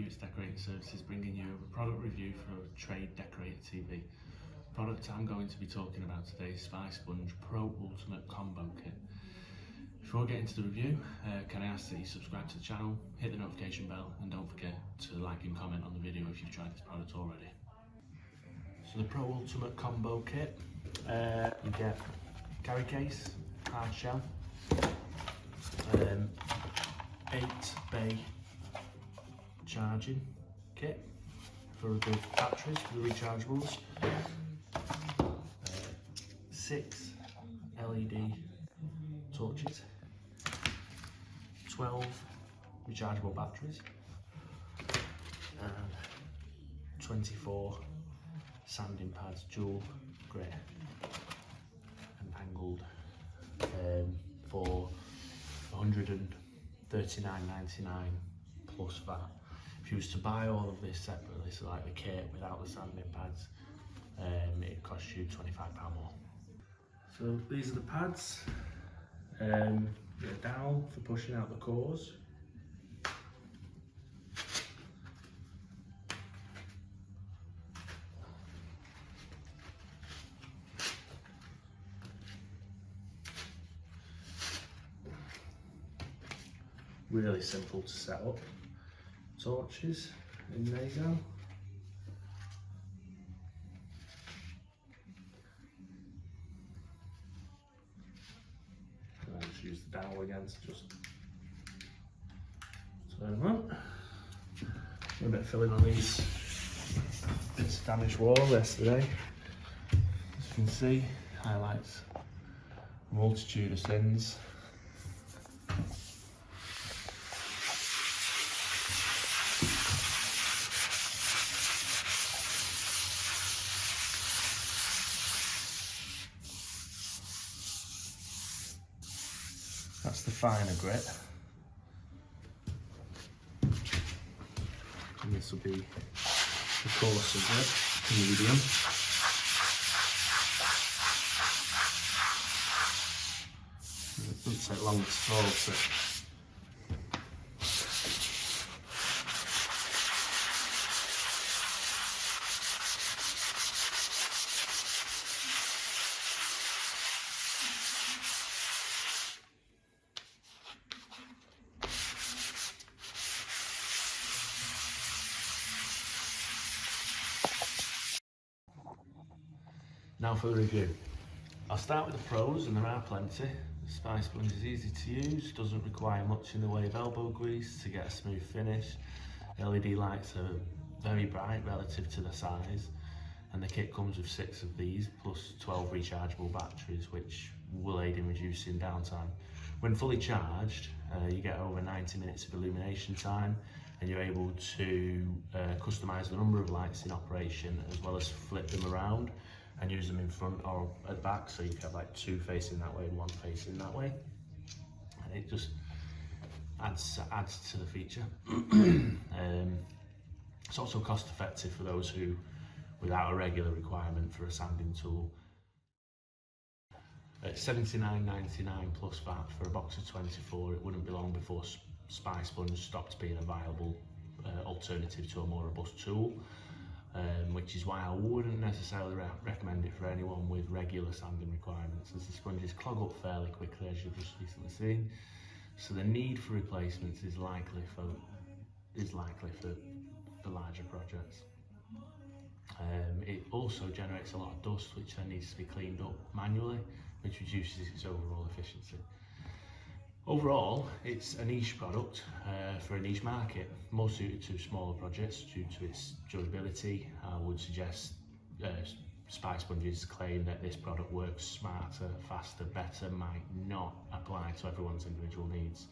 Hewitt's Decorating Services, bringing you a product review for a trade decorator TV. The product I'm going to be talking about today is SpySponge Pro Ultimate Combo Kit. Before I get into the review, can I ask that you subscribe to the channel, hit the notification bell, and don't forget to like and comment on the video if you've tried this product already. So the Pro Ultimate Combo Kit, you get carry case, hard shell, 8 bay charging kit for the batteries, for the rechargeables, 6 LED torches, 12 rechargeable batteries, and 24 sanding pads, dual grit and angled, for $139.99 plus VAT. If you was to buy all of this separately, so like the kit without the sanding pads, it costs you £25 more. So these are the pads. Get a dowel for pushing out the cores. Really simple to set up. Torches, and there you go. And I'll just use the dowel again to just turn them up. A bit of filling on these bits of damaged wall yesterday. As you can see, highlights a multitude of sins. That's the finer grit, and this will be the coarser grit, medium. It doesn't take long to salt it. Now for the review. I'll start with the pros, and there are plenty. The SpySponge is easy to use, doesn't require much in the way of elbow grease to get a smooth finish. LED lights are very bright relative to the size, and the kit comes with 6 of these plus 12 rechargeable batteries, which will aid in reducing downtime. When fully charged, you get over 90 minutes of illumination time, and you're able to customise the number of lights in operation, as well as flip them around and use them in front or at the back, so you can have like 2 facing that way and 1 facing that way, and it just adds to the feature. It's also cost effective for those who, without a regular requirement for a sanding tool. At $79.99 plus VAT for a box of 24, it wouldn't be long before SpySponge stopped being a viable alternative to a more robust tool. Which is why I wouldn't necessarily recommend it for anyone with regular sanding requirements, as the sponges clog up fairly quickly, as you've just recently seen. So the need for replacements is likely for larger projects. It also generates a lot of dust, which then needs to be cleaned up manually, which reduces its overall efficiency. Overall, it's a niche product for a niche market, more suited to smaller projects due to its durability. I would suggest SpySponge's claim that this product works smarter, faster, better might not apply to everyone's individual needs.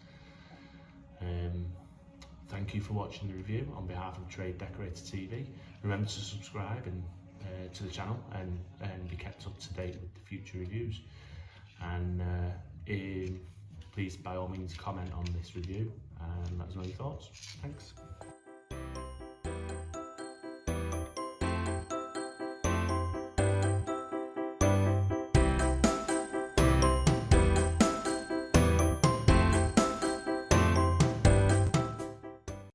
Thank you for watching the review on behalf of Trade Decorator TV. Remember to subscribe to the channel and be kept up to date with the future reviews. And please, by all means, comment on this review and let us know your thoughts. Thanks.